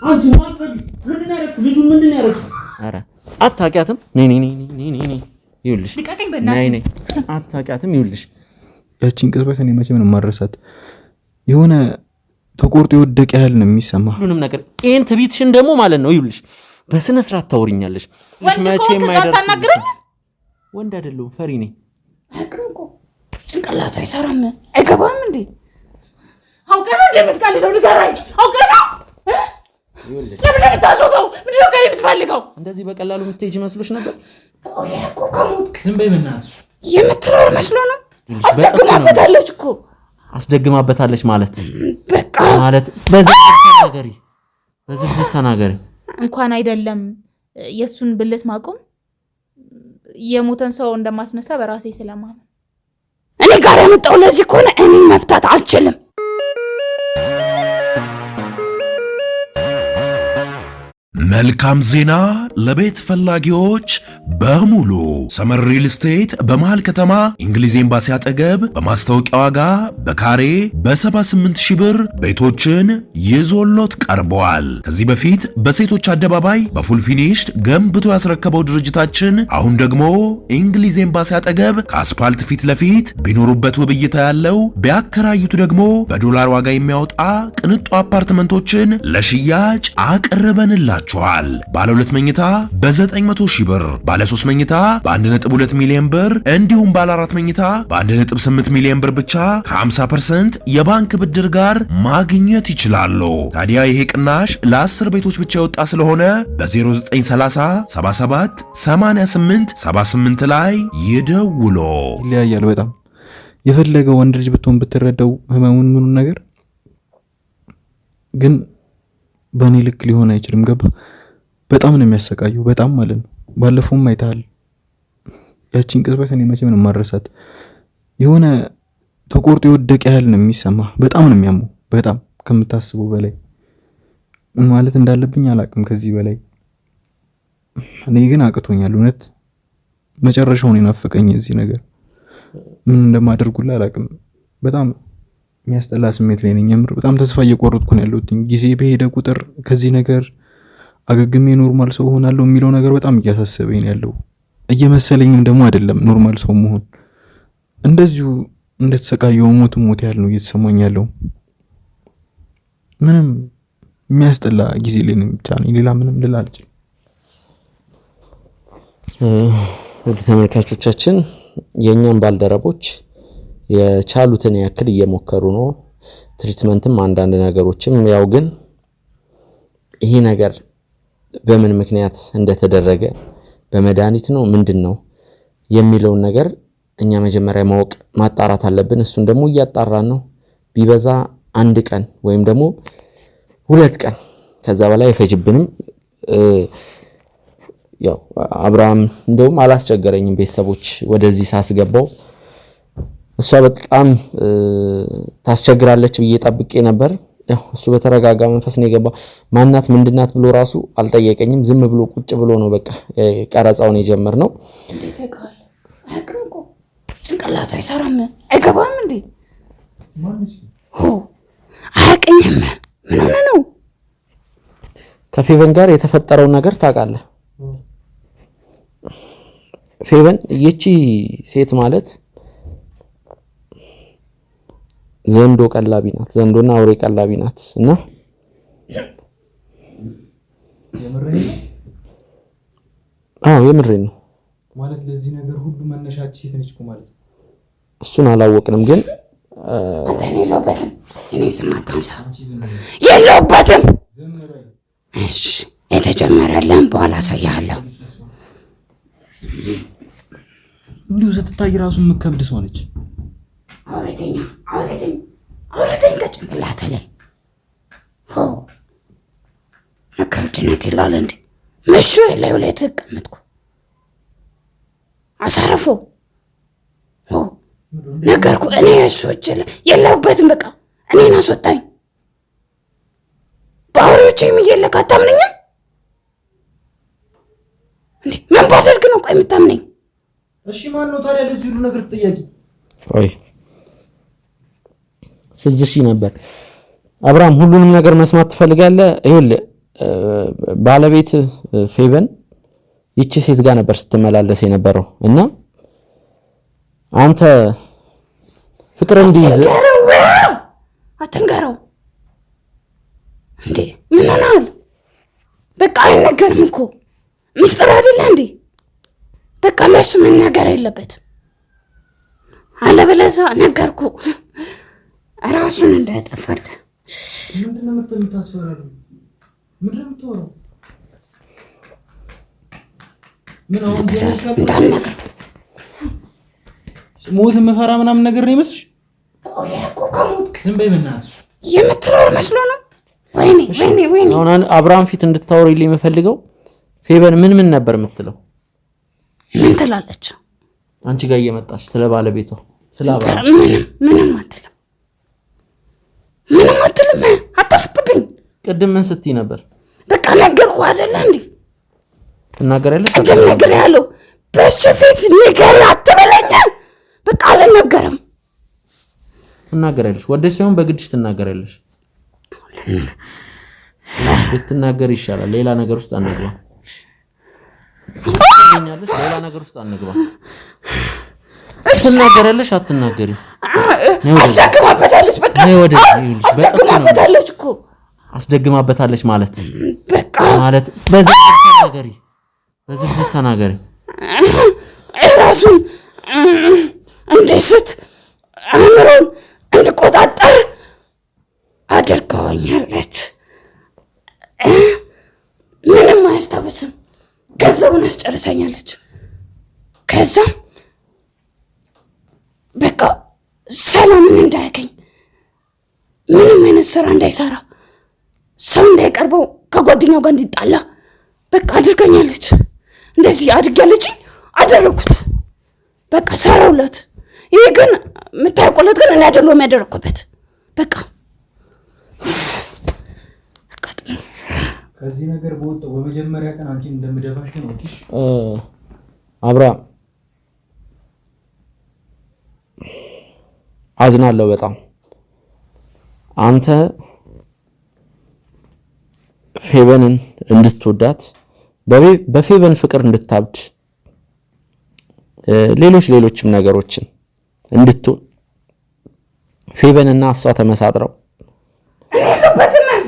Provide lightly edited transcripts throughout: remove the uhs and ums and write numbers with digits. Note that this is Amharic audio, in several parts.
አንቺ ማጥረቢ ምንድነው ያደረግሽው? ልጁ ምንድነው ያደረግሽው? ኧረ አታውቂያትም? ነይ ይኸውልሽ ነይ አታውቂያትም? ይኸውልሽ ያቺን ቅጽበት እኔ መቼም ነው የማረሳት። የሆነ ተቆርጦ የወደቀ ያህል ነው የሚሰማ ሁሉንም ነገር። ይሄን ትቢትሽን ደግሞ ማለት ነው ይኸውልሽ በስነ ስርዓት ታወሪኛለሽ። መቼም አይደርም። ወንድ አይደለሁም ፈሪ ነኝ። አቅንቆ ጭንቅላቱ አይሰራም አይገባም እንዴ? አውቀና እንደምትቀልደው ንገረኝ። አውቀና ለምን ልታሾፈው? ምንድነው ከኔ የምትፈልገው? እንደዚህ በቀላሉ የምትሄጂ መስሎሽ ነበር? ቆይ እኮ ከሞትክ ዝም በይ በእናትሽ። የምትኖር መስሎ ነው። አስደግማበታለች እኮ። አስደግማበታለች ማለት በቃ ማለት በዝርዝር ተናገሪ። እንኳን አይደለም የሱን ብልት ማቆም የሞተን ሰው እንደማስነሳ በራሴ ስለማመን እኔ ጋር ያመጣው ለዚህ ከሆነ እኔ መፍታት አልችልም። መልካም ዜና ለቤት ፈላጊዎች በሙሉ ሰመር ሪል ስቴት በመሃል ከተማ እንግሊዝ ኤምባሲ አጠገብ በማስታወቂያ ዋጋ በካሬ በ78,000 ብር ቤቶችን ይዞሎት ቀርበዋል። ከዚህ በፊት በሴቶች አደባባይ በፉል ፊኒሽድ ገንብቶ ያስረከበው ድርጅታችን አሁን ደግሞ እንግሊዝ ኤምባሲ አጠገብ ከአስፓልት ፊት ለፊት ቢኖሩበት ውብ እይታ ያለው ቢያከራዩት ደግሞ በዶላር ዋጋ የሚያወጣ ቅንጡ አፓርትመንቶችን ለሽያጭ አቅርበንላችኋል። ባለ 2 መኝታ በ900,000 ብር፣ ባለ 3 መኝታ በ1.2 ሚሊዮን ብር እንዲሁም ባለ 4 መኝታ በ1.8 ሚሊዮን ብር ብቻ ከ50% የባንክ ብድር ጋር ማግኘት ይችላሉ። ታዲያ ይሄ ቅናሽ ለ10 ቤቶች ብቻ የወጣ ስለሆነ በ0930 77 88 78 ላይ ይደውሉ። ይለያያል በጣም የፈለገ ወንድ ልጅ ብትሆን ብትረዳው ህመሙን ምኑን ነገር ግን በእኔ ልክ ሊሆን አይችልም። ገባ? በጣም ነው የሚያሰቃየው። በጣም ማለት ነው። ባለፈውም አይተሃል። ያቺን ቅጽበት እኔ መቼም ነው የማረሳት። የሆነ ተቆርጦ የወደቀ ያህል ነው የሚሰማ። በጣም ነው የሚያመው። በጣም ከምታስበው በላይ ምን ማለት እንዳለብኝ አላቅም ከዚህ በላይ። እኔ ግን አቅቶኛል። እውነት መጨረሻውን የናፈቀኝ እዚህ ነገር ምን እንደማደርጉላ አላቅም። በጣም የሚያስጠላ ስሜት ላይ ነኝ። የምር በጣም ተስፋ እየቆረጥኩ ነው ያለሁት። ጊዜ በሄደ ቁጥር ከዚህ ነገር አገግሜ ኖርማል ሰው ሆናለሁ የሚለው ነገር በጣም እያሳሰበኝ ነው ያለው። እየመሰለኝም ደግሞ አይደለም ኖርማል ሰው መሆን። እንደዚሁ እንደተሰቃየው ሞት ያህል ነው እየተሰማኝ ያለው። ምንም የሚያስጠላ ጊዜ ላይ ነኝ ብቻ ነኝ። ሌላ ምንም ልል አልችልም። ውድ ተመልካቾቻችን የኛን ባልደረቦች የቻሉትን ያክል እየሞከሩ ነው። ትሪትመንትም አንዳንድ ነገሮችም ያው ግን ይሄ ነገር በምን ምክንያት እንደተደረገ በመድኃኒት ነው ምንድነው የሚለውን ነገር እኛ መጀመሪያ ማወቅ ማጣራት አለብን። እሱን ደግሞ እያጣራን ነው። ቢበዛ 1 ቀን ወይም ደግሞ 2 ቀን ከዛ በላይ አይፈጅብንም። ያው አብርሃም እንደውም አላስቸገረኝም። ቤተሰቦች ወደዚህ ሳስገባው እሷ በጣም ታስቸግራለች ብዬ ጠብቄ ነበር። ያው እሱ በተረጋጋ መንፈስ ነው የገባው። ማናት ምንድናት ብሎ ራሱ አልጠየቀኝም። ዝም ብሎ ቁጭ ብሎ ነው በቃ ቀረጻውን የጀመርነው። እንዴት ተቃል አቅንቆ ጭንቅላቱ አይሰራም አይገባም እንዴ? አያውቅኝም። ምን ሆነ ነው? ከፌቨን ጋር የተፈጠረው ነገር ታውቃለህ? ፌቨን ይቺ ሴት ማለት ዘንዶ ቀላቢ ናት። ዘንዶና አውሬ ቀላቢ ናት። እና የምሬን ነው ማለት ለዚህ ነገር ሁሉ መነሻች ሴት ነች ማለት ነው። እሱን አላወቅንም ግን አንተ የለውበትም። እኔ ስም አታንሳ። የለውበትም። እሺ የተጀመረልን በኋላ አሳያለሁ። እንዲሁ ስትታይ ራሱ የምከብድ ሰው ነች። አውረደኝ ከጭንቅላት ላይ መከብድነት ይላል እንዴ? መሾ የላዩ ላይ ተቀመጥኩ። አሳረፎ ነገርኩ። እኔ እሱ እችል የለውበትም። በቃ እኔን አስወጣኝ። በአውሬዎቼ የሚየለካ አታምነኝም እንዴ? ምን ባደርግ ነው ቆይ የምታምነኝ? እሺ ማን ነው ታዲያ ለዚህ ሁሉ ነገር ተጠያቂ? ቆይ ስዝሽ ነበር አብርሃም ሁሉንም ነገር መስማት ትፈልጋለህ? ይኸውልህ ባለቤት ፌቨን ይቺ ሴት ጋር ነበር ስትመላለስ የነበረው እና አንተ ፍቅር እንዲይዝ አትንገረው እንዴ ምን ሆነሃል? በቃ አይነገርም እኮ ሚስጥር አይደለ እንዴ? በቃ ለሱ መናገር የለበትም። አለበለዚያ ነገርኩ ራሱን እንዳያጠፋል። ምንድነው የምታስፈራሩ? ምንድነው የምታወራው? ምን አሁን እንዳልነገር ሞት የምፈራ ምናምን ነገር ነው ይመስልሽ? ቆይ እኮ ከሞትክ ዝም በይ በእናትሽ። የምትኖር መስሎ ነው። ወይኔ አሁን አብርሃም ፊት እንድታወሪልኝ የምፈልገው ፌቨን ምን ነበር የምትለው? ምን ትላለች? አንቺ ጋር እየመጣች ስለ ባለቤቷ ስለ አብርሃም ምንም አትልም። አታፍጥብኝ። ቅድም ምን ስትይ ነበር? በቃ ነገርኩ አይደለ እንዴ? ትናገራለሽ? አትናገራለሁ። በሱ ፊት ንገሪ አትበለኝ። በቃ አልናገርም። ትናገራለሽ። ወደሽ ሳይሆን በግድሽ ትናገራለሽ። ብትናገር ይሻላል። ሌላ ነገር ውስጥ አንግባ። ሌላ ነገር ውስጥ አንግባ። ትናገራለሽ አትናገሪ? አስደግማበታለች። በቃ አስደግማበታለች እኮ አስደግማበታለች ማለት በቃ ማለት በዝርዝር ተናገሪ። ራሱን እንዲስት አእምሮን እንድቆጣጠር አድርገዋኛለች። ምንም አያስታውስም። ገንዘቡን አስጨርሰኛለች። ከዛ በቃ ሰላምን እንዳያገኝ ምንም አይነት ስራ እንዳይሰራ ሰው እንዳይቀርበው ከጓደኛው ጋር እንዲጣላ በቃ አድርገኛለች። እንደዚህ አድርጋለች። አደረኩት። በቃ ሰራውለት። ይሄ ግን የምታውቁለት ግን እኔ አይደለሁም ያደረኩበት። በቃ ከዚህ ነገር በወጣው በመጀመሪያ ቀን አንቺን እንደምደፋሽ ነው እሺ? አብርሃም አዝናለሁ በጣም አንተ ፌቨንን እንድትወዳት በፌቨን ፍቅር እንድታብድ ሌሎችም ነገሮችን እንድትሆን ፌቨንና እሷ ተመሳጥረው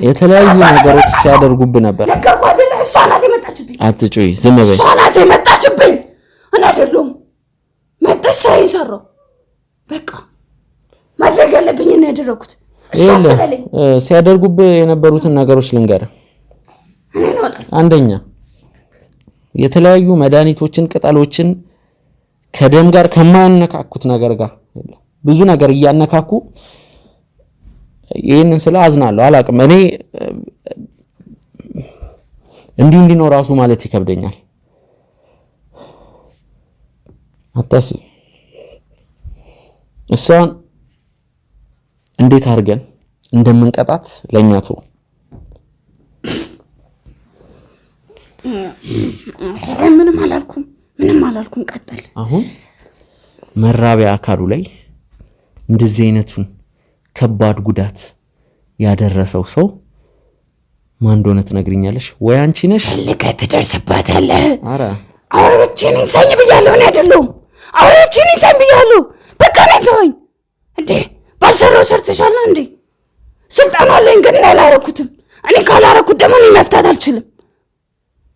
የተለያዩ ነገሮች ሲያደርጉብህ ነበር። እሷ ናት የመጣችብኝ። አትጩይ፣ ዝም በይ። እሷ ናት የመጣችብኝ። እኔ አይደለሁም። መጣች፣ ስራዬን ሰራሁ። በቃ ማድረግ ያለብኝ ነው ያደረኩት። ሲያደርጉብህ የነበሩትን ነገሮች ልንገርህ። አንደኛ የተለያዩ መድኃኒቶችን፣ ቅጠሎችን ከደም ጋር ከማያነካኩት ነገር ጋር ብዙ ነገር እያነካኩ ይሄንን ስለ አዝናለሁ። አላቅም እኔ እንዲህ ነው ራሱ ማለት ይከብደኛል። አታስብ። እሷን እንዴት አድርገን እንደምንቀጣት ለኛ ተው። ምንም አላልኩም። ቀጥል። አሁን መራቢያ አካሉ ላይ እንደዚህ አይነቱን ከባድ ጉዳት ያደረሰው ሰው ማን እንደሆነ ትነግሪኛለሽ ወይ? አንቺ ነሽ? ልከህ ትደርስባታለህ። አረ አውሬዎችን ይሰኝ ብያለሁ። እኔ አይደለሁም። አውሬዎችን ይሰኝ ብያለሁ። በቃ እኔን ተወኝ እንዴ። ባልሰራው ሰርተሻል እንዴ? ስልጣን አለኝ ግን አላረኩትም። እኔ ካላረኩት ደግሞ እኔ መፍታት አልችልም።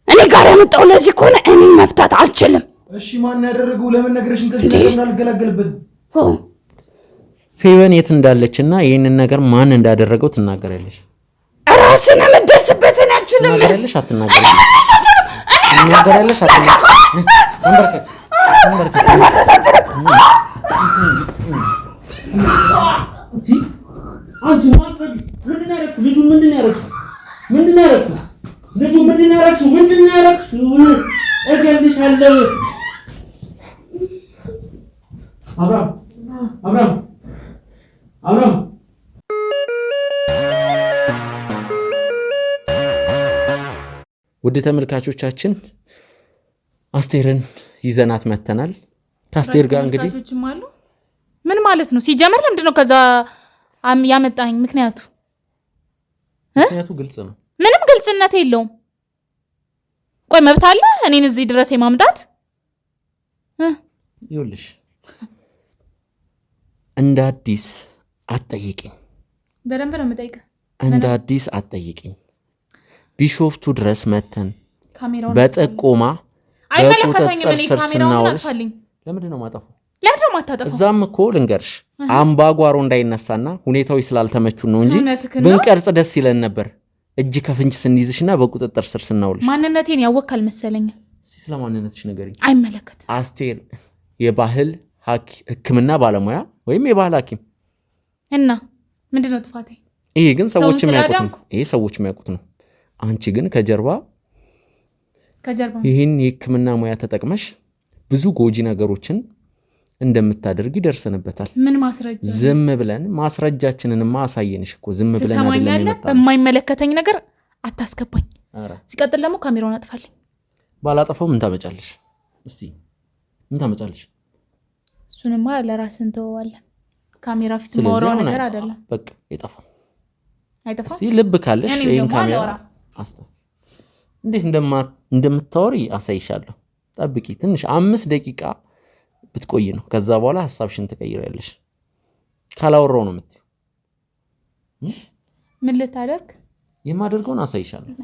እኔ ጋር ያመጣው ለዚህ ከሆነ እኔ መፍታት አልችልም። እሺ ማን ያደረገው? ለምን ነገርሽን ከዚህ ነገር አልገላገልበትም? ፌቨን የት እንዳለችና ይሄንን ነገር ማን እንዳደረገው ትናገራለሽ? ራስን መደርስበትን አልችልም። ትናገራለሽ አትናገሪም? ትናገራለሽ አትናገሪም? አንቺ ማጥረቢ ምንድን ያደረግሽው? ልጁ ምንድን ያደረግሽው? እገልሻለሁ። አብርሃም ውድ ተመልካቾቻችን አስቴርን ይዘናት መተናል። ከአስቴር ጋር እንግዲህ ምን ማለት ነው ሲጀመር? ለምንድን ነው ከዛ ያመጣኝ? ምክንያቱ ምክንያቱ ግልጽ ነው። ምንም ግልጽነት የለውም። ቆይ መብት አለ እኔን እዚህ ድረስ የማምጣት? ይኸውልሽ እንደ አዲስ አትጠይቂኝ። በደንብ ነው የምጠይቀው። እንደ አዲስ አትጠይቂኝ። ቢሾፍቱ ድረስ መተን ካሜራውን በጥቆማ አይመለከተኝም። እኔ ካሜራውን አጥፋልኝ። ለምንድን ነው ማጠፋው? ለምንድን ነው ማታጠፋው? እዛም እኮ ልንገርሽ አምባጓሮ እንዳይነሳና ሁኔታዎች ስላልተመቹን ነው እንጂ ብንቀርጽ ደስ ይለን ነበር። እጅ ከፍንጅ ስንይዝሽና በቁጥጥር ስር ስናውልሽ። ማንነቴን ያወቅካል መሰለኝ። ስለ ማንነትሽ ንገሪኝ። አይመለከት። አስቴር የባህል ሕክምና ባለሙያ ወይም የባህል ሐኪም እና ምንድነው ጥፋቴ? ይሄ ግን ሰዎች የሚያውቁት ነው። ይሄ ሰዎች የሚያውቁት ነው። አንቺ ግን ከጀርባ ይህን የሕክምና ሙያ ተጠቅመሽ ብዙ ጎጂ ነገሮችን እንደምታደርግ ይደርሰንበታል። ምን ማስረጃ? ዝም ብለን ማስረጃችንን ማሳየንሽ እኮ ዝም ብለን አይደለም የመጣው። በማይመለከተኝ ነገር አታስገባኝ። ሲቀጥል ደግሞ ካሜራውን አጥፋልኝ። ባላጠፋው ምን ታመጫለሽ? እስቲ ምን ታመጫለሽ? እሱንማ ለራስህ እንተዋለን። ካሜራ ፊት ማውራው ነገር አይደለም። በቃ ይጠፋል። አይጠፋም። እስቲ ልብ ካለሽ ይሄን ካሜራ አስተው እንዴት እንደምታወሪ አሳይሻለሁ። ጠብቂ ትንሽ 5 ደቂቃ ብትቆይ ነው። ከዛ በኋላ ሐሳብሽን ትቀይራለሽ። ካላወራው ነው የምትይው። ምን ልታደርግ? የማደርገውን አሳይሻለሁ።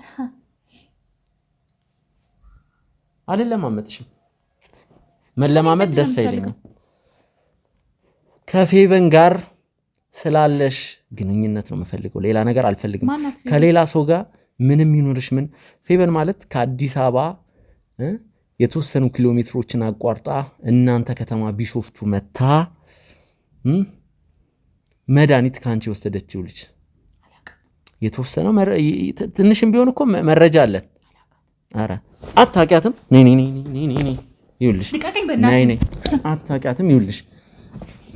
አልለማመጥሽም። መለማመጥ ደስ አይለኝም። ከፌቨን ጋር ስላለሽ ግንኙነት ነው የምፈልገው። ሌላ ነገር አልፈልግም። ከሌላ ሰው ጋር ምንም ይኖርሽ ምን። ፌቨን ማለት ከአዲስ አበባ የተወሰኑ ኪሎ ሜትሮችን አቋርጣ እናንተ ከተማ ቢሾፍቱ መታ መድኃኒት ካንቺ ወሰደችው ልጅ የተወሰነው ትንሽም ቢሆን እኮ መረጃ አለን። አረ አታውቂያትም? ነይ ይኸውልሽ፣ ነይ አታውቂያትም? ይኸውልሽ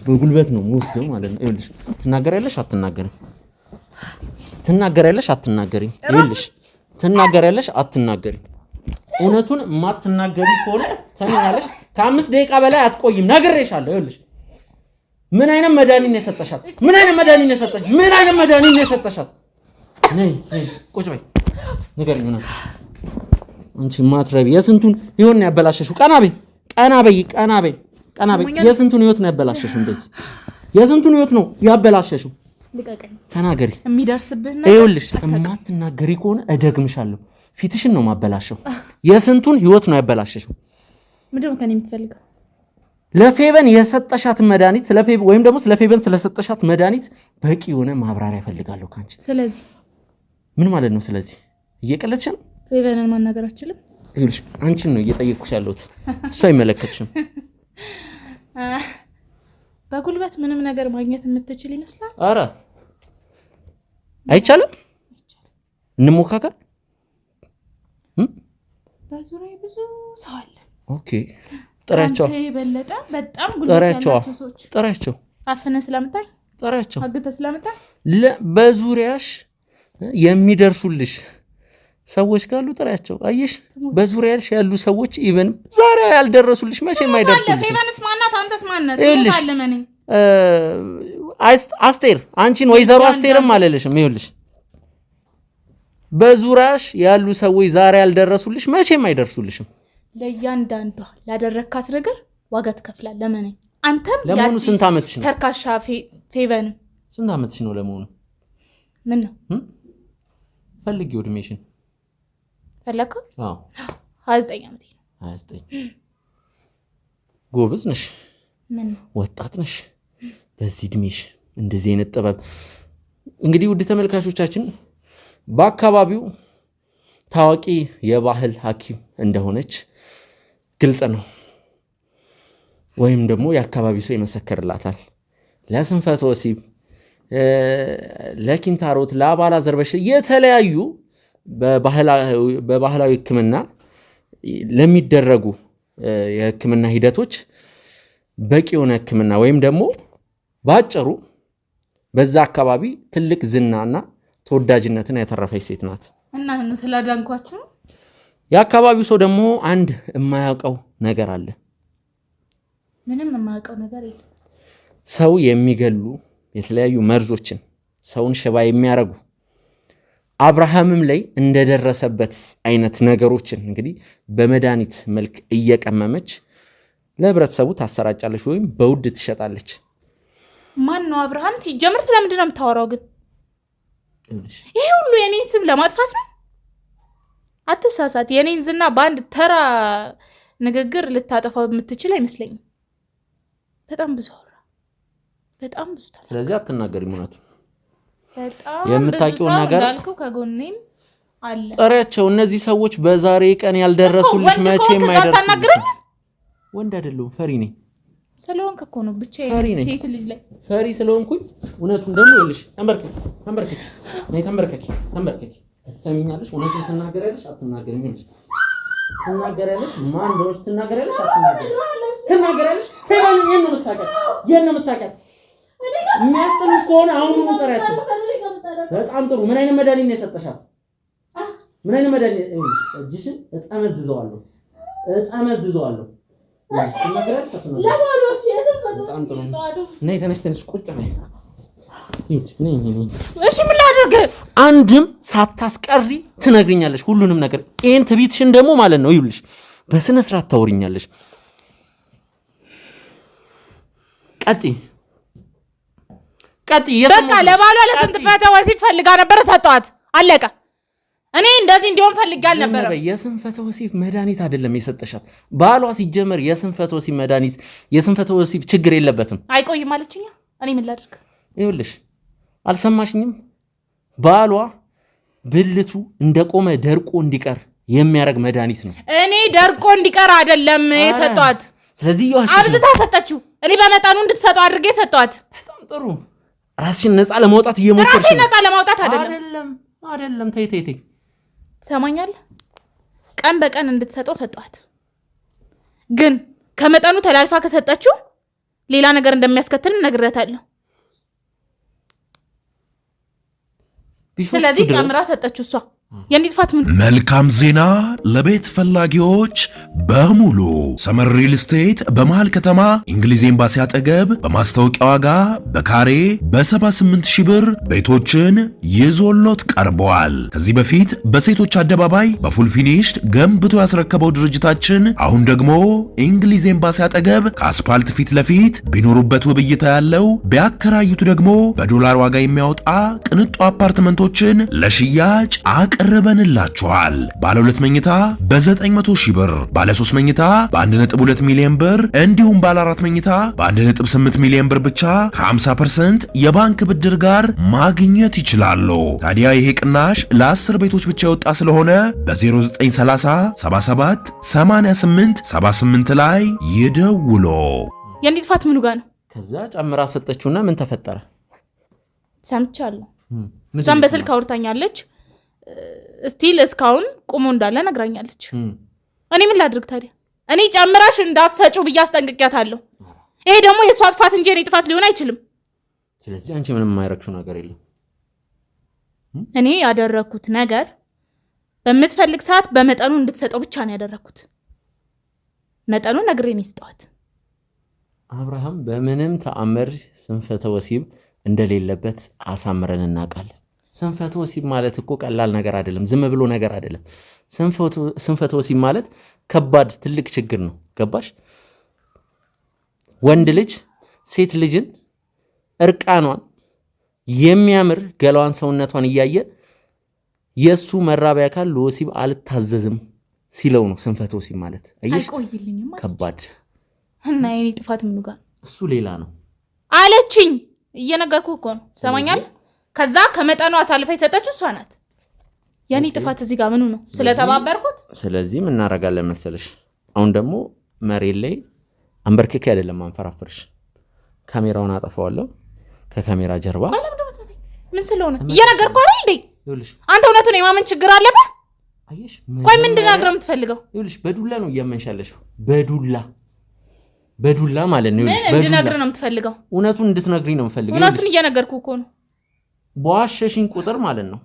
በጉልበት ነው የምወስደው ማለት ነው። ይኸውልሽ ትናገሪያለሽ አትናገሪም? ትናገሪያለሽ አትናገሪም? ይኸውልሽ ትናገሪያለሽ አትናገሪም? እውነቱን ማትናገሪ ከሆነ ሰሚኛለሽ፣ ከ5 ደቂቃ በላይ አትቆይም። ነግሬሻለሁ። ይኸውልሽ ምን አይነት መድኃኒት ነው የሰጠሻት? ምን አይነት መድኃኒት ነው የሰጠሽ? ምን አይነት መድኃኒት ነው የሰጠሻት? ነይ ቁጭ በይ፣ ንገሪኝ እውነት። አንቺ ማትረቢ የስንቱን ህይወት ነው ያበላሸሽው? ቀና በይ፣ ቀና በይ፣ ቀና በይ፣ ቀና በይ። የስንቱን ህይወት ነው ያበላሸሽው? እንደዚህ የስንቱን ህይወት ነው ያበላሸሽው? ልቀቀኝ። ተናገሪ። የሚደርስብህ ነው። ይኸውልሽ የማትናገሪ ከሆነ እደግምሻለሁ። ፊትሽን ነው ማበላሸው። የስንቱን ህይወት ነው ያበላሸሽው? ምንድነው ከኔ የምትፈልገው? ለፌቨን የሰጠሻት መድኃኒት ወይም ደግሞ ስለፌቨን ስለሰጠሻት መድኃኒት በቂ የሆነ ማብራሪያ ፈልጋለሁ ካንቺ። ስለዚህ ምን ማለት ነው? ስለዚህ እየቀለድሽ ነው? ፌቨንን ማናገር አትችልም? ይኸውልሽ አንቺን ነው እየጠየቅኩሽ ያለሁት። እሱ አይመለከትሽም። በጉልበት ምንም ነገር ማግኘት የምትችል ይመስላል። አረ አይቻልም። እንሞካከር። በዙሪያ ብዙ ሰው አለ። ኦኬ ጥሪያቸው። በለጠ በጣም ጉልበት ያላቸው ሰዎች ጥሪያቸው። አፍነህ ስለምታይ ጥሪያቸው። አግተህ ስለምታይ በዙሪያሽ የሚደርሱልሽ ሰዎች ካሉ ጥሪያቸው። አየሽ በዙሪያሽ ያሉ ሰዎች ኢቭን ዛሬ ያልደረሱልሽ መቼም አይደርሱልሽ። ፌቨንስ ማናት? አንተስ ማናት? አለመኔ አስቴር አንቺን ወይዘሮ አስቴርም አለልሽም። ይኸውልሽ በዙሪያሽ ያሉ ሰዎች ዛሬ ያልደረሱልሽ መቼም አይደርሱልሽም። ለእያንዳንዷ ላደረካት ነገር ዋጋ ትከፍላለህ። ለምን? አንተም ለመሆኑ ስንት ዓመትሽ ነው? ተርካሻ ፌቨንም ስንት ዓመትሽ ነው ለመሆኑ? ምን ነው ፈልጊው እድሜሽን ፈለከው? አዎ 29 ዓመቴ ነው። 29 ጎበዝ ነሽ። ምን ወጣት ነሽ። በዚህ እድሜሽ እንደዚህ አይነት ጥበብ። እንግዲህ ውድ ተመልካቾቻችን በአካባቢው ታዋቂ የባህል ሐኪም እንደሆነች ግልጽ ነው። ወይም ደግሞ የአካባቢው ሰው ይመሰክርላታል። ለስንፈተ ወሲብ፣ ለኪንታሮት፣ ለአባላዘር በሽታ የተለያዩ በባህላዊ ሕክምና ለሚደረጉ የሕክምና ሂደቶች በቂ የሆነ ሕክምና ወይም ደግሞ ባጭሩ በዛ አካባቢ ትልቅ ዝናና ተወዳጅነትን ያተረፈች ሴት ናት። እና ምን ስላዳንኳችሁ? የአካባቢው ሰው ደግሞ አንድ የማያውቀው ነገር አለ። ምንም የማያውቀው ነገር የለም። ሰው የሚገሉ የተለያዩ መርዞችን፣ ሰውን ሽባ የሚያረጉ አብርሃምም ላይ እንደደረሰበት አይነት ነገሮችን እንግዲህ በመድኃኒት መልክ እየቀመመች ለህብረተሰቡ ታሰራጫለች ወይም በውድ ትሸጣለች። ማን ነው አብርሃም? ሲጀምር ስለምንድን ነው የምታወራው ግን? ይሄ ሁሉ የኔን ስም ለማጥፋት ነው? አትሳሳት። የኔን ዝና በአንድ ተራ ንግግር ልታጠፋው የምትችል አይመስለኝም። በጣም ብዙ አወራ፣ በጣም ብዙ ታዲያ። ስለዚህ አትናገሪም እውነቱን። በጣም የምታውቂውን ነገር እንዳልከው ከጎኔም አለ። ጥሪያቸው። እነዚህ ሰዎች በዛሬ ቀን ያልደረሱልሽ መቼም አይደርሱልሽ። ወንድ አይደለሁም፣ ፈሪ ነኝ። ስለሆንክ እኮ ነው ብቻዬን ሴት ልጅ ላይ ፈሪ ስለሆንኩኝ እውነቱን ደግሞ ይልሽ። ተንበርከኪ ነይ፣ ተንበርከኪ። ትሰሚኛለሽ? እውነቱን ትናገሪያለሽ አትናገሪም? ይልሽ ትናገሪያለሽ። ማን እንደሆነሽ ትናገሪያለሽ ትናገሪያለሽ። ፌባን የት ነው የምታውቂያት? የሚያስጥልሽ ከሆነ አሁኑኑ ጥሪያቸው። በጣም ጥሩ። ምን አይነት መድኃኒት ነው የሰጠሻት? ምን አይነት መድኃኒት? እጅሽን እጠመዝዘዋለሁ። ነይ ተነሽ፣ ቁጭ በይ። እሺ ምን ላድርግ? አንድም ሳታስቀሪ ትነግሪኛለሽ ሁሉንም ነገር። ይሄን ትቢትሽን ደግሞ ማለት ነው ይኸውልሽ በስነ ስርዓት ታወሪኛለሽ። ቀጥይ። በቃ ለባሏ ለስንት ፈተ ወሲብ ፈልጋ ነበር፣ ሰጠዋት፣ አለቀ። እኔ እንደዚህ እንዲሆን ፈልጌ አልነበረም። የስንፈተ ወሲብ መድኃኒት አይደለም የሰጠሻት። ባሏ ሲጀመር የስንፈተ ወሲብ መድኃኒት የስንፈተ ወሲብ ችግር የለበትም። አይቆይም አለችኝ። እኔ ምን ላድርግ? ይኸውልሽ አልሰማሽኝም? ባሏ ብልቱ እንደቆመ ደርቆ እንዲቀር የሚያደርግ መድኃኒት ነው። እኔ ደርቆ እንዲቀር አይደለም የሰጠዋት። ስለዚህ አብዝታ ሰጠችው። እኔ በመጠኑ እንድትሰጠው አድርጌ ሰጠዋት። በጣም ጥሩ። ራስሽን ነፃ ለማውጣት እየሞከርሽ ነው። ራስሽን ነፃ ለማውጣት አይደለም። ተይ ትሰማኛለህ? ቀን በቀን እንድትሰጠው ሰጠዋት። ግን ከመጠኑ ተላልፋ ከሰጠችው ሌላ ነገር እንደሚያስከትል ነግሬያታለሁ። ስለዚህ ጨምራ ሰጠችው እሷ። የንጥፋት ምን መልካም ዜና ለቤት ፈላጊዎች በሙሉ ሰመር ሪል ስቴት በመሃል ከተማ እንግሊዝ ኤምባሲ አጠገብ በማስታወቂያ ዋጋ በካሬ በ78,000 ብር ቤቶችን ይዞሎት ቀርበዋል። ከዚህ በፊት በሴቶች አደባባይ በፉል ፊኒሽድ ገንብቶ ያስረከበው ድርጅታችን አሁን ደግሞ እንግሊዝ ኤምባሲ አጠገብ ከአስፓልት ፊት ለፊት ቢኖሩበት ውብ እይታ ያለው ቢያከራዩት ደግሞ በዶላር ዋጋ የሚያወጣ ቅንጡ አፓርትመንቶችን ለሽያጭ ቀርበንላችኋል። ባለ 2 መኝታ በ900,000 ብር፣ ባለ 3 መኝታ በ1.2 ሚሊዮን ብር እንዲሁም ባለ 4 መኝታ በ1.8 ሚሊዮን ብር ብቻ ከ50% የባንክ ብድር ጋር ማግኘት ይችላሉ። ታዲያ ይሄ ቅናሽ ለ10 ቤቶች ብቻ የወጣ ስለሆነ በ0930 77 88 78 ላይ ይደውሉ። የንጥፋት ምኑ ጋር ነው? ከዛ ጨምራ ሰጠችውና ምን ተፈጠረ? ሰምቻለሁ። እሷም በስልክ አውርታኛለች። ስቲል እስካሁን ቁሞ እንዳለ ነግራኛለች። እኔ ምን ላድርግ ታዲያ? እኔ ጨምራሽ እንዳትሰጪው ብዬ አስጠንቅቂያታለሁ። ይሄ ደግሞ የእሷ ጥፋት እንጂ የኔ ጥፋት ሊሆን አይችልም። ስለዚህ አንቺ ምንም የማይረክሽው ነገር የለም። እኔ ያደረኩት ነገር በምትፈልግ ሰዓት በመጠኑ እንድትሰጠው ብቻ ነው ያደረኩት። መጠኑ ነግሬን ይስጣት። አብርሃም በምንም ተአምር ስንፈተ ወሲብ እንደሌለበት አሳምረን እናውቃለን። ስንፈተ ወሲብ ማለት እኮ ቀላል ነገር አይደለም፣ ዝም ብሎ ነገር አይደለም። ስንፈተ ወሲብ ማለት ከባድ ትልቅ ችግር ነው። ገባሽ? ወንድ ልጅ ሴት ልጅን እርቃኗን የሚያምር ገላዋን ሰውነቷን እያየ የሱ መራቢያ አካል ለወሲብ አልታዘዝም ሲለው ነው ስንፈተ ወሲብ ማለት። አየሽ? ከባድ እና የኔ ጥፋት ምኑ ጋር? እሱ ሌላ ነው አለችኝ። እየነገርኩህ እኮ ነው። ሰማኛል። ከዛ ከመጠኑ አሳልፋ የሰጠችው እሷ ናት። የኔ ጥፋት እዚህ ጋር ምኑ ነው? ስለተባበርኩት። ስለዚህ ምን እናደርጋለን መሰለሽ? አሁን ደግሞ መሬት ላይ አንበርክኬ አይደለም አንፈራፍርሽ፣ ካሜራውን አጠፋዋለሁ። ከካሜራ ጀርባ ምን ስለሆነ እየነገርኩህ አይደል እንዴ? አንተ እውነቱን የማመን ችግር አለብህ። አየሽ? ቆይ ምን እንድናገር የምትፈልገው? ይኸውልሽ በዱላ ነው እያመንሻለሽ። በዱላ ማለት ነው። ምን እንድነግር ነው የምትፈልገው? እውነቱን እንድትነግሪኝ ነው የምፈልገው። እውነቱን እየነገርኩህ እኮ ነው። በዋሸሽኝ ቁጥር ማለት ነው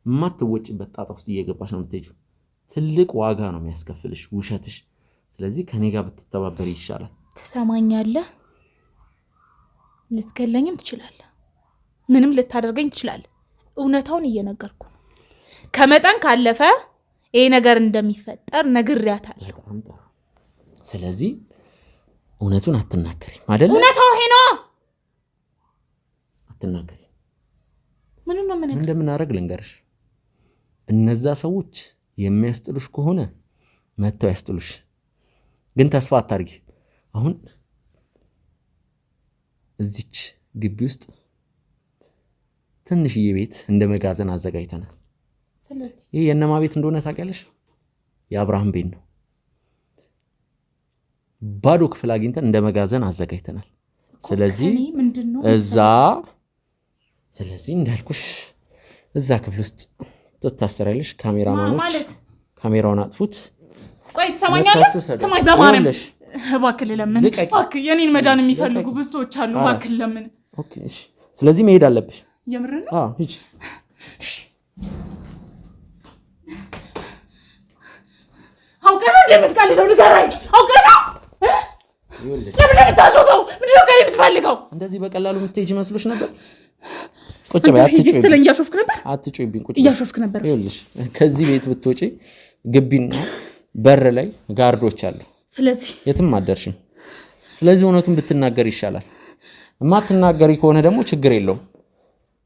የማትወጪበት ጣጣ ውስጥ እየገባሽ ነው የምትሄጂው። ትልቅ ዋጋ ነው የሚያስከፍልሽ ውሸትሽ። ስለዚህ ከኔ ጋር ብትተባበሪ ይሻላል። ትሰማኛለህ? ልትገለኝም ትችላለህ፣ ምንም ልታደርገኝ ትችላለህ። እውነታውን እየነገርኩ ከመጠን ካለፈ ይሄ ነገር እንደሚፈጠር ነግሬያታለሁ። ስለዚህ እውነቱን አትናገሪም አይደል? እውነታው ይሄ ነው። አትናገሪ። ምን ነው ምን እንደምናደርግ ልንገርሽ። እነዛ ሰዎች የሚያስጥሉሽ ከሆነ መተው ያስጥሉሽ፣ ግን ተስፋ አታርጊ። አሁን እዚች ግቢ ውስጥ ትንሽዬ ቤት እንደ መጋዘን አዘጋጅተናል። ስለዚህ ይሄ የነማ ቤት እንደሆነ ታውቂያለሽ? የአብርሃም ቤት ነው። ባዶ ክፍል አግኝተን እንደ መጋዘን አዘጋጅተናል። ስለዚህ እዛ እንዳልኩሽ እዛ ክፍል ውስጥ ትታሰራለሽ። ካሜራማኖች ካሜራውን አጥፉት። ቆይ ትሰማኛለህ? ስማኝ በማርያም እባክህ ለምን እባክህ የኔን መዳን የሚፈልጉ ብዙ ሰዎች አሉ። እባክህ ለምን። ኦኬ እሺ። ስለዚህ መሄድ አለብሽ። የምር ነው? አዎ ሂጂ። አውቀህ ነው እንደምትቀልደው ንገረኝ። አውቀህ ነው? ለምን የምታሾፈው? ምንድን ነው ከእኔ የምትፈልገው? እንደዚህ በቀላሉ የምትሄጂ መስሎሽ ነበር? ቁጭ በይ። አትጮይብኝ። እያሾፍክ ነበር? አትጮይብኝ። ቁጭ እያሾፍክ ነበር። ይኸውልሽ ከዚህ ቤት ብትወጪ ግቢና በር ላይ ጋርዶች አሉ። ስለዚህ የትም አደርሽም። ስለዚህ እውነቱን ብትናገር ይሻላል። እማትናገሪ ከሆነ ደግሞ ችግር የለውም።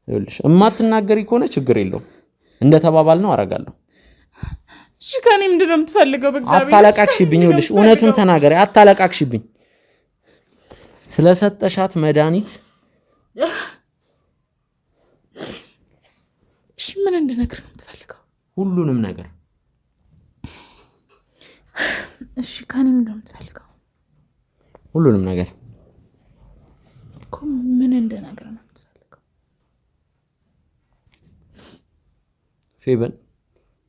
ይኸውልሽ እማትናገሪ ከሆነ ችግር የለውም። እንደተባባል ነው አደርጋለሁ። እሺ ከእኔ ምንድን ነው የምትፈልገው? በእግዚአብሔር አታለቃቅሽብኝ። ይኸውልሽ እውነቱን ተናገሪ። አታለቃቅሽብኝ። ስለሰጠሻት መድኃኒት እሺ ምን እንድነግር ነው የምትፈልገው? ሁሉንም ነገር። እሺ ከእኔ ምንድን ነው የምትፈልገው? ሁሉንም ነገር እኮ ምን እንድነግር ነው የምትፈልገው? ፌበን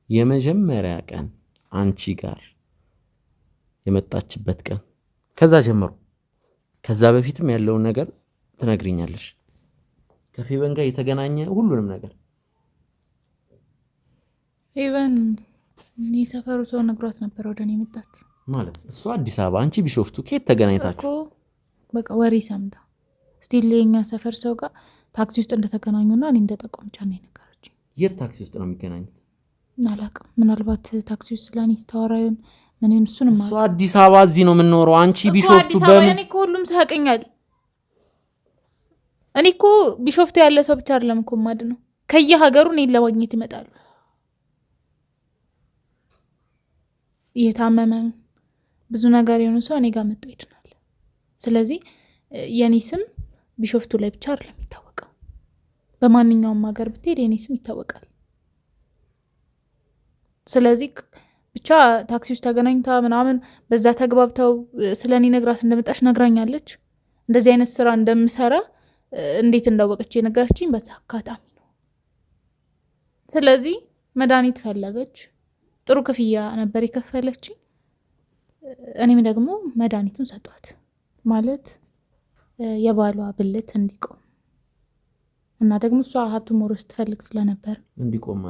የመጀመሪያ ቀን አንቺ ጋር የመጣችበት ቀን ከዛ ጀምሮ ከዛ በፊትም ያለውን ነገር ትነግሪኛለሽ። ከፌበን ጋር የተገናኘ ሁሉንም ነገር። ፌበን እኔ ሰፈሩ ሰው ነግሯት ነበር ወደ እኔ የመጣችው። ማለት እሷ አዲስ አበባ፣ አንቺ ቢሾፍቱ። ከየት ተገናኝታችሁ? በቃ ወሬ ሰምታ ስቲል የኛ ሰፈር ሰው ጋር ታክሲ ውስጥ እንደተገናኙና እኔ እንደጠቆምቻ ነው የነገረችኝ። የት ታክሲ ውስጥ ነው የሚገናኙት? አላውቅም። ምናልባት ታክሲ ውስጥ ስለኔ ስታወራዩን ምን እሱን እሷ አዲስ አበባ፣ እዚህ ነው የምንኖረው። አንቺ ቢሾፍቱ እኔ እኮ ሁሉም ሰው ያውቀኛል። እኔ እኮ ቢሾፍቱ ያለ ሰው ብቻ አይደለም እኮ ነው ከየሀገሩ እኔን ለማግኘት ይመጣሉ። እየታመመ ብዙ ነገር የሆነ ሰው እኔ ጋር መጥቶ ይድናል። ስለዚህ የኔ ስም ቢሾፍቱ ላይ ብቻ አይደለም የሚታወቀው፣ በማንኛውም ሀገር ብትሄድ የኔ ስም ይታወቃል። ስለዚህ ብቻ ታክሲ ውስጥ ተገናኝታ ምናምን በዛ ተግባብተው ስለኔ ነግራት እንደመጣች ነግራኛለች። እንደዚህ አይነት ስራ እንደምሰራ እንዴት እንዳወቀች የነገረችኝ በዛ አጋጣሚ ነው። ስለዚህ መድኃኒት ፈለገች። ጥሩ ክፍያ ነበር የከፈለችኝ። እኔም ደግሞ መድኃኒቱን ሰጧት። ማለት የባሏ ብልት እንዲቆም እና ደግሞ እሷ ሀብቱ ሞሮስ ትፈልግ ስለነበር እንዲቆም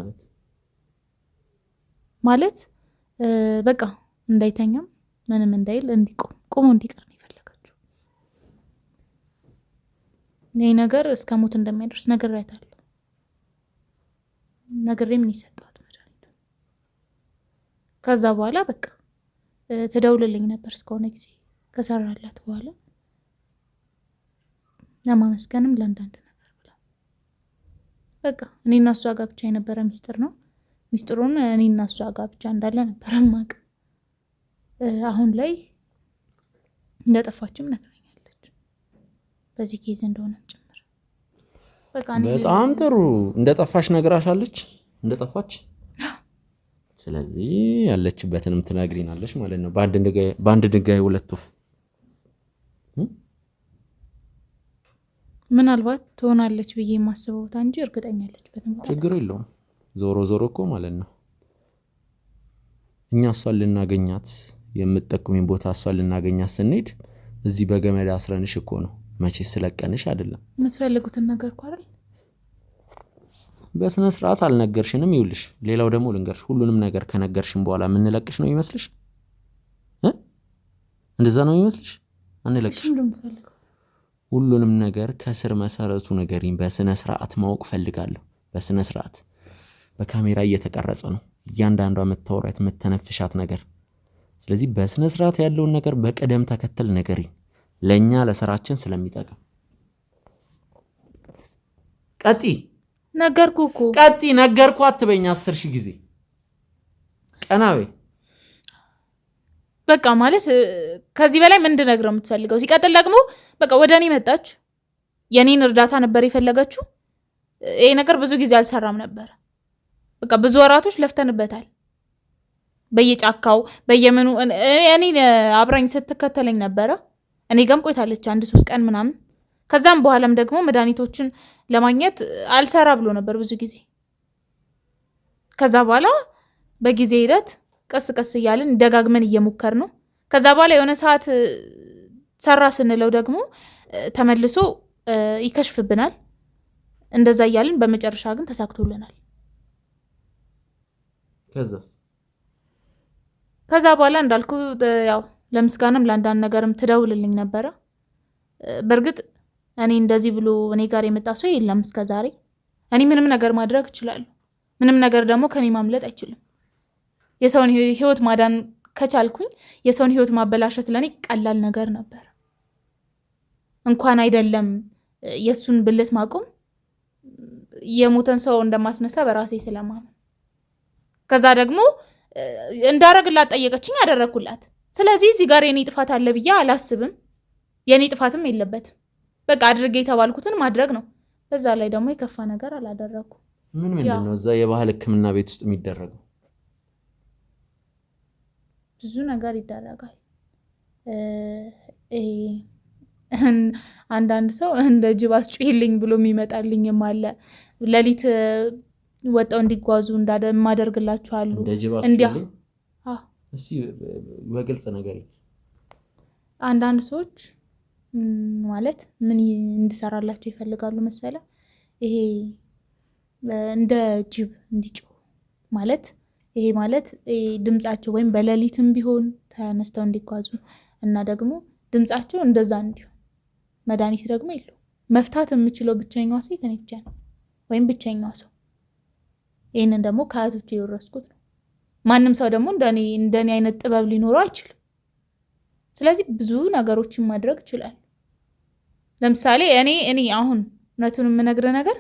ማለት በቃ እንዳይተኛም ምንም እንዳይል እንዲቆም ቆሞ እንዲቀር ነው የፈለገችው። ይህ ነገር እስከ ሞት እንደሚያደርስ ነግሬያታለሁ። ነግሬ ምን ይሰጧት መድኃኒቱ። ከዛ በኋላ በቃ ትደውልልኝ ነበር እስከሆነ ጊዜ ከሰራላት በኋላ ለማመስገንም ለአንዳንድ ነገር ብላ በቃ እኔና እሷ ጋር ብቻ የነበረ ሚስጥር ነው። ሚስጥሩን እኔና እሷ ጋር ብቻ እንዳለ ነበር ማቅ። አሁን ላይ እንደጠፋችም ነግራኛለች። በዚህ ኬዝ እንደሆነ ጭምር በቃ በጣም ጥሩ እንደጠፋች ነግራሻለች። እንደጠፋች ስለዚህ ያለችበትንም ትነግሪናለሽ ማለት ነው። በአንድ ድንጋይ ሁለት ወፍ። ምናልባት ትሆናለች ብዬ የማስበው እንጂ እርግጠኛ ያለችበት ነው። ችግር የለውም። ዞሮ ዞሮ እኮ ማለት ነው እኛ እሷን ልናገኛት የምትጠቁሚን ቦታ እሷን ልናገኛት ስንሄድ እዚህ በገመድ አስረንሽ እኮ ነው። መቼ ስለቀንሽ አይደለም። የምትፈልጉትን ነገር እኮ አይደል? በስነ ስርዓት አልነገርሽንም። ይውልሽ ሌላው ደግሞ ልንገርሽ፣ ሁሉንም ነገር ከነገርሽን በኋላ የምንለቅሽ ነው ይመስልሽ? እንደዛ ነው ይመስልሽ? አንለቅሽ። ሁሉንም ነገር ከስር መሰረቱ ንገሪኝ። በስነ ስርዓት ማወቅ ፈልጋለሁ። በስነ ስርዓት በካሜራ እየተቀረጸ ነው እያንዳንዷ መታወሪያት መተነፍሻት ነገር። ስለዚህ በስነ ስርዓት ያለውን ነገር በቀደም ተከተል ነገሪ ለኛ ለስራችን ስለሚጠቅም ቀጢ ነገርኩ እኮ ቀጢ ነገርኩ አትበኛ 10,000 ጊዜ ቀናዌ በቃ ማለት ከዚህ በላይ ምን እንድነግረው የምትፈልገው? ሲቀጥል ደግሞ በቃ ወደኔ መጣች የኔን እርዳታ ነበር የፈለገችው። ይሄ ነገር ብዙ ጊዜ አልሰራም ነበር። በቃ ብዙ ወራቶች ለፍተንበታል። በየጫካው በየመኑ እኔ አብራኝ ስትከተለኝ ነበር። እኔ ጋም ቆይታለች 1-3 ቀን ምናምን። ከዛም በኋላም ደግሞ መድኃኒቶችን ለማግኘት አልሰራ ብሎ ነበር ብዙ ጊዜ። ከዛ በኋላ በጊዜ ሂደት ቀስ ቀስ እያልን ደጋግመን እየሞከር ነው። ከዛ በኋላ የሆነ ሰዓት ሰራ ስንለው ደግሞ ተመልሶ ይከሽፍብናል። እንደዛ እያልን በመጨረሻ ግን ተሳክቶልናል። ከዛ በኋላ እንዳልኩ ያው ለምስጋናም ለአንዳንድ ነገርም ትደውልልኝ ነበር። በርግጥ እኔ እንደዚህ ብሎ እኔ ጋር የመጣ ሰው የለም እስከዛሬ። እኔ ምንም ነገር ማድረግ እችላለሁ። ምንም ነገር ደግሞ ከኔ ማምለጥ አይችልም። የሰውን ህይወት ማዳን ከቻልኩኝ የሰውን ህይወት ማበላሸት ለኔ ቀላል ነገር ነበር። እንኳን አይደለም የሱን ብልት ማቆም የሞተን ሰው እንደማስነሳ በራሴ ስለማመን። ከዛ ደግሞ እንዳረግላት ጠየቀችኝ አደረኩላት። ስለዚህ እዚህ ጋር የኔ ጥፋት አለ ብዬ አላስብም። የኔ ጥፋትም የለበትም። በቃ አድርጌ የተባልኩትን ማድረግ ነው። በዛ ላይ ደግሞ የከፋ ነገር አላደረኩም። ምንድነው እዛ የባህል ህክምና ቤት ውስጥ የሚደረገው? ብዙ ነገር ይደረጋል። አንዳንድ ሰው እንደ ጅብ አስጩይልኝ ብሎ የሚመጣልኝም አለ። ለሊት ወጣው እንዲጓዙ ማደርግላችሁ አሉ። እንደ ጅብ አስጩይልኝ? እሺ በግልጽ ነገር አንዳንድ ሰዎች ማለት ምን እንድሰራላችሁ ይፈልጋሉ መሰለ? ይሄ እንደ ጅብ እንዲጮህ ማለት ይሄ ማለት ድምጻቸው ወይም በሌሊትም ቢሆን ተነስተው እንዲጓዙ እና ደግሞ ድምጻቸው እንደዛ እንዲሆን መድኃኒት ደግሞ የለው። መፍታት የምችለው ብቸኛዋ ሴት እኔ ብቻ ነኝ ወይም ብቸኛዋ ሰው። ይሄንን ደግሞ ከአያቶቼ የወረስኩት ነው። ማንም ሰው ደግሞ እንደኔ አይነት ጥበብ ሊኖረው አይችልም። ስለዚህ ብዙ ነገሮችን ማድረግ ይችላል። ለምሳሌ እኔ አሁን እውነቱን የምነግርህ ነገር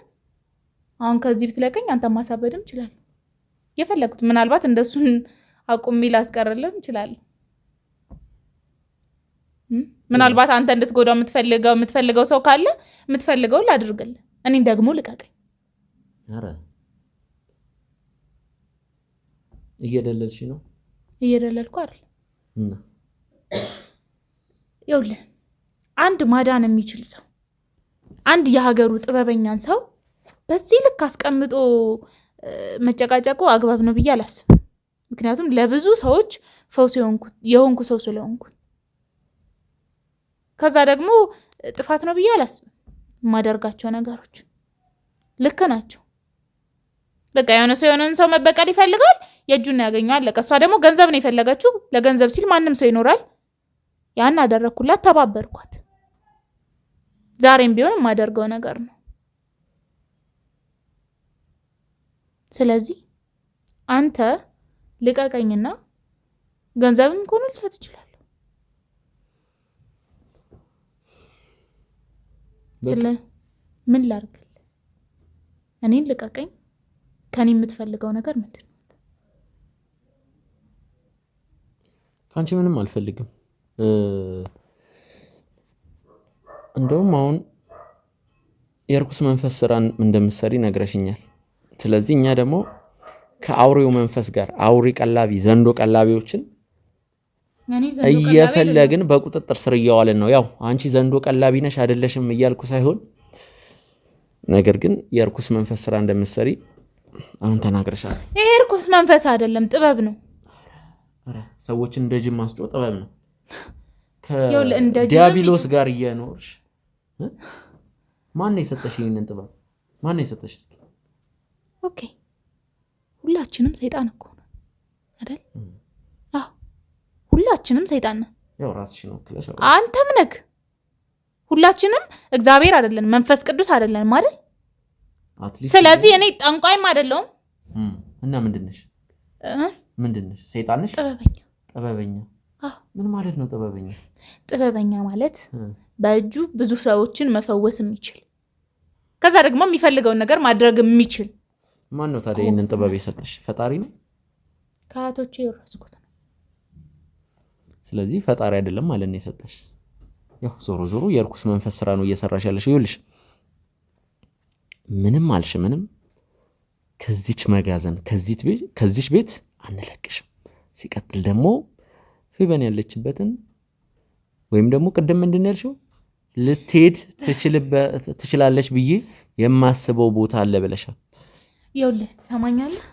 አሁን ከዚህ ብትለቀኝ አንተ ማሳበድም ይችላል። የፈለኩት ምናልባት እንደሱን አቁሜ ላስቀርልም ይችላል። ምናልባት አንተ እንድትጎዳው የምትፈልገው ሰው ካለ የምትፈልገው ላድርግልህ። እኔን ደግሞ ልቀቀኝ። አረ እየደለልሽ ነው? እየደለልኩ አይደል? ይኸውልህ አንድ ማዳን የሚችል ሰው አንድ የሀገሩ ጥበበኛን ሰው በዚህ ልክ አስቀምጦ መጨቃጨቁ አግባብ ነው ብዬ አላስብም። ምክንያቱም ለብዙ ሰዎች ፈውስ የሆንኩ ሰው ስለሆንኩ። ከዛ ደግሞ ጥፋት ነው ብዬ አላስብም። የማደርጋቸው ነገሮች ልክ ናቸው። በቃ የሆነ ሰው መበቀል ይፈልጋል፣ የእጁን ያገኛል። ለቀሷ ደግሞ ገንዘብ ነው የፈለገችው። ለገንዘብ ሲል ማንም ሰው ይኖራል። ያን አደረኩላት፣ ተባበርኳት። ዛሬም ቢሆን የማደርገው ነገር ነው። ስለዚህ አንተ ልቀቀኝና ገንዘብም ከሆነ ልሰጥ እችላለሁ። ምን ላድርግልህ? እኔን ልቀቀኝ። ከኔ የምትፈልገው ነገር ምንድን ነው? ካንቺ ምንም አልፈልግም። እንደውም አሁን የርኩስ መንፈስ ስራን እንደምትሰሪ ነግረሽኛል። ስለዚህ እኛ ደግሞ ከአውሬው መንፈስ ጋር አውሬ ቀላቢ ዘንዶ ቀላቢዎችን እየፈለግን በቁጥጥር ስር እያዋልን ነው። ያው አንቺ ዘንዶ ቀላቢ ነሽ አይደለሽም እያልኩ ሳይሆን ነገር ግን የርኩስ መንፈስ ስራ እንደምትሰሪ አሁን ተናግረሻል። ይሄ የርኩስ መንፈስ አይደለም፣ ጥበብ ነው። አረ ሰዎችን እንደ ጅብ ማስጮህ ጥበብ ነው። ከዲያብሎስ ጋር እየኖርሽ ማን ነው የሰጠሽ ይሄንን ጥበብ? ማን ነው የሰጠሽ? እስኪ ኦኬ ሁላችንም ሰይጣን እኮ ነው አይደል? አዎ ሁላችንም ሰይጣን ነን። ያው ራስሽ ነው ክለሽ አንተም ነህ። ሁላችንም እግዚአብሔር አይደለም መንፈስ ቅዱስ አይደለም ማለት ስለዚህ እኔ ጠንቋይም አይደለሁም። እና ምንድነሽ? ሰይጣን ነሽ? ጥበበኛ ምን ማለት ነው ጥበበኛ? ጥበበኛ ማለት በእጁ ብዙ ሰዎችን መፈወስ የሚችል ከዛ ደግሞ የሚፈልገውን ነገር ማድረግ የሚችል። ማን ነው ታዲያ ይሄንን ጥበብ የሰጠሽ? ፈጣሪ ነው? ከአያቶቼ የወረስኩት ነው። ስለዚህ ፈጣሪ አይደለም ማለት ነው የሰጠሽ። ያው ዞሮ የርኩስ መንፈስ ስራ ነው እየሰራሽ ያለሽ። ይኸውልሽ ምንም አልሽ ምንም ከዚች መጋዘን ከዚች ቤት አንለቅሽም። ሲቀጥል ደግሞ ፌቨን ያለችበትን ወይም ደግሞ ቅድም ምንድን ያልሽው ልትሄድ ትችላለች ብዬ የማስበው ቦታ አለ ብለሻል። ይኸውልህ ትሰማኛለህ?